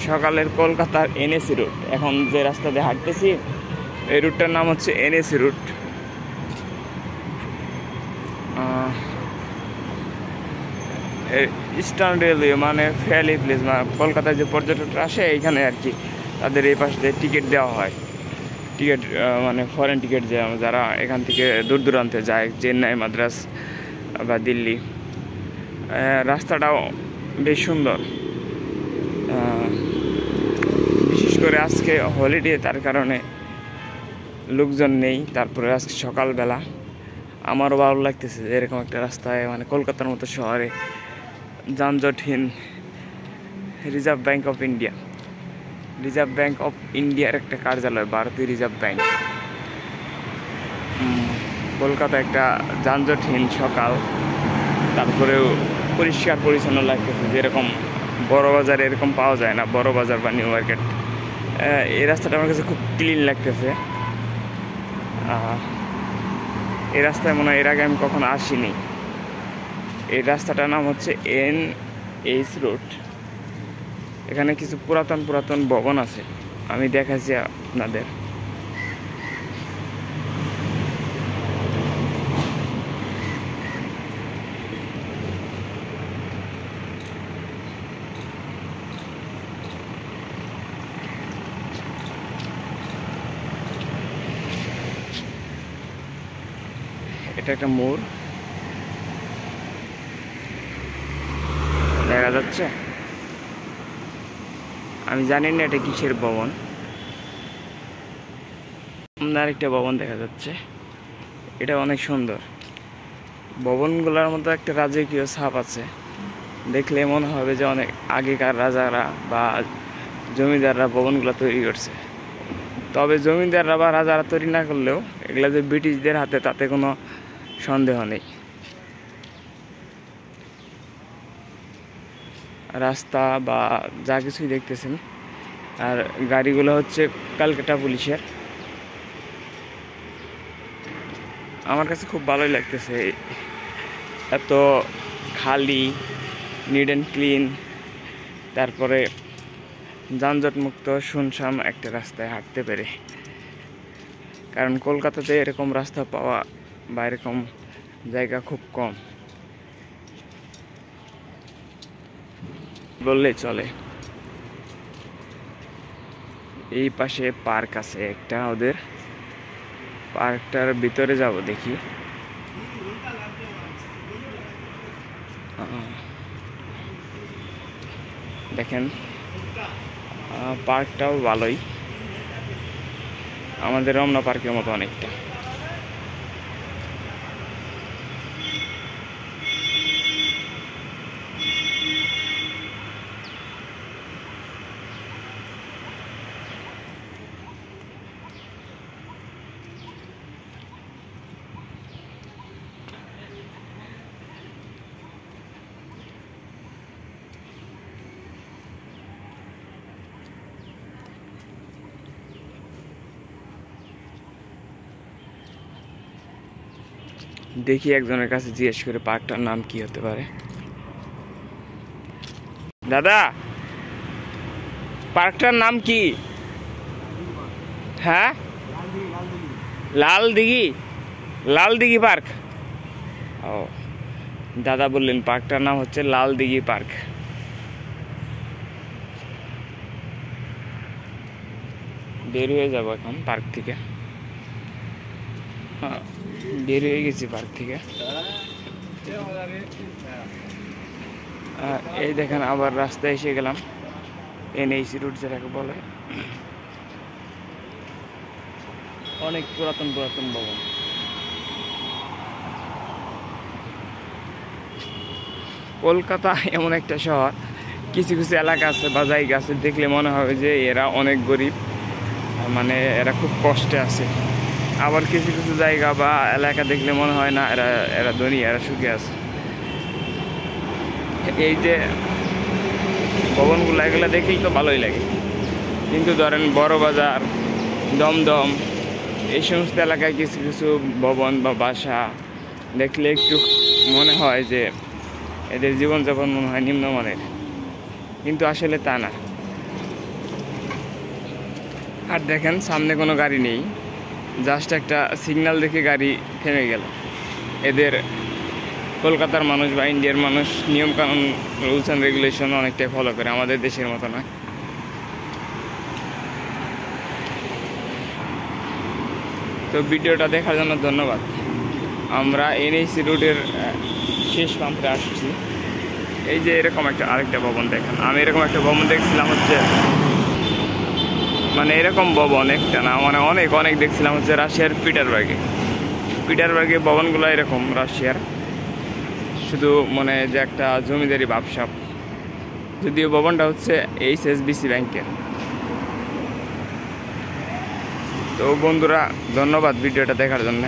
সকালের কলকাতার NAC root. এখন যে রাস্তা দিয়ে হাঁটতেছি এই রুটটার নাম হচ্ছে এনএসি রুট। ইস্টার্ন রেলওয়ে মানে ফেয়ারলি প্লেস, মানে কলকাতায় যে পর্যটকরা আসে এইখানে আর কি তাদের এই পাশ দিয়ে টিকিট দেওয়া হয়। টিকিট মানে ফরেন টিকিট, যারা এখান থেকে দূর দূরান্তে যায়, চেন্নাই, মাদ্রাস বা দিল্লি। রাস্তাটাও বেশ সুন্দর, বিশেষ করে আজকে হলিডে, তার কারণে লোকজন নেই। তারপরে আজকে সকালবেলা আমারও ভালো লাগতেছে যে এরকম একটা রাস্তায়, মানে কলকাতার মতো শহরে যানজটহীন। রিজার্ভ ব্যাঙ্ক অফ ইন্ডিয়ার একটা কার্যালয়, ভারতীয় রিজার্ভ ব্যাঙ্ক। কলকাতা একটা যানজটহীন সকাল, তারপরেও পরিষ্কার পরিচ্ছন্ন লাগতেছে। যেরকম বড় বাজারে এরকম পাওয়া যায় না, বড় বাজার বা নিউ মার্কেট। এই রাস্তাটা আমার কাছে খুব ক্লিন লাগতেছে। এই রাস্তায় মনে হয় এর আগে আমি কখনো আসিনি। এই রাস্তাটার নাম হচ্ছে NH রোড। এখানে কিছু পুরাতন ভবন আছে, আমি দেখাচ্ছি আপনাদের। এটা একটা মোড় দেখা যাচ্ছে, আমি জানি না এটা কিসের ভবন। আরেকটা ভবন দেখা যাচ্ছে, এটা অনেক সুন্দর। ভবনগুলোর মধ্যে একটা রাজকীয় ছাপ আছে, দেখলে মনে হবে যে অনেক আগেকার রাজারা বা জমিদাররা ভবনগুলো তৈরি করছে। তবে জমিদাররা বা রাজারা তৈরি না করলেও এগুলো যে ব্রিটিশদের হাতে, তাতে কোনো সন্দেহ নেই। রাস্তা বা যা কিছুই দেখতেছেন, আর গাড়িগুলো হচ্ছে ক্যালকাটা পুলিশের। আমার কাছে খুব ভালোই লাগতেছে, এত খালি, নিট অ্যান্ড ক্লিন, তারপরে যানজট মুক্ত শুনশান একটা রাস্তায় হাঁটতে পেরে। কারণ কলকাতাতে এরকম রাস্তা পাওয়া বা এরকম জায়গা খুব কম বললেই চলে। এই পাশে পার্ক আছে একটা, ওদের পার্কটার ভিতরে যাব দেখি। দেখেন পার্কটাও ভালোই, আমাদের রমনা পার্কের মতো অনেকটা। দেখি একজনের কাছে জিজ্ঞেস করে পার্কটার নাম কি হতে পারে। দাদা, পার্কটার নাম কি? হ্যাঁ, লাল দিঘি পার্ক। ও, দাদা বললেন পার্কটার নাম হচ্ছে লাল দিঘি পার্ক। বের হয়ে যাব এখন পার্ক থেকে। বের হয়ে গেছি পার্ক থেকে। এই দেখেন আবার রাস্তায় এসে গেলাম, NH রুট যেটাকে বলে। অনেক পুরাতন ভবন। কলকাতা এমন একটা শহর, কিছু এলাকা আছে বা জায়গা আছে দেখলে মনে হবে যে এরা অনেক গরিব, মানে এরা খুব কষ্টে আছে। আবার কিছু জায়গা বা এলাকা দেখলে মনে হয় না এরা ধনী, এরা সুখে আছে। এই যে ভবনগুলো, এগুলো দেখলেই তো ভালোই লাগে। কিন্তু ধরেন বড় বাজার, দমদম, এই সমস্ত এলাকায় কিছু ভবন বা বাসা দেখলে একটু মনে হয় যে এদের জীবনযাপন মনে হয় নিম্নমানের, কিন্তু আসলে তা না। আর দেখেন সামনে কোনো গাড়ি নেই, জাস্ট একটা সিগন্যাল দেখে গাড়ি থেমে গেল। এদের কলকাতার মানুষ বা ইন্ডিয়ার মানুষ নিয়মকানুন, রুলস অ্যান্ড রেগুলেশন অনেকটাই ফলো করে, আমাদের দেশের মতো নয়। তো ভিডিওটা দেখার জন্য ধন্যবাদ। আমরা এনএসি রোডের শেষ প্রান্তে আসছি। এই যে এরকম আরেকটা ভবন দেখেন, আমি এরকম একটা ভবন দেখছিলাম হচ্ছে, মানে এরকম ভবন একটা না, মানে অনেক অনেক দেখছিলাম হচ্ছে রাশিয়ার পিটারবার্গে ভবনগুলো এরকম রাশিয়ার, শুধু মানে যে একটা জমিদারি ব্যবসা। যদিও ভবনটা হচ্ছে এইচএসবিসি ব্যাংকের। তো বন্ধুরা ধন্যবাদ ভিডিওটা দেখার জন্য।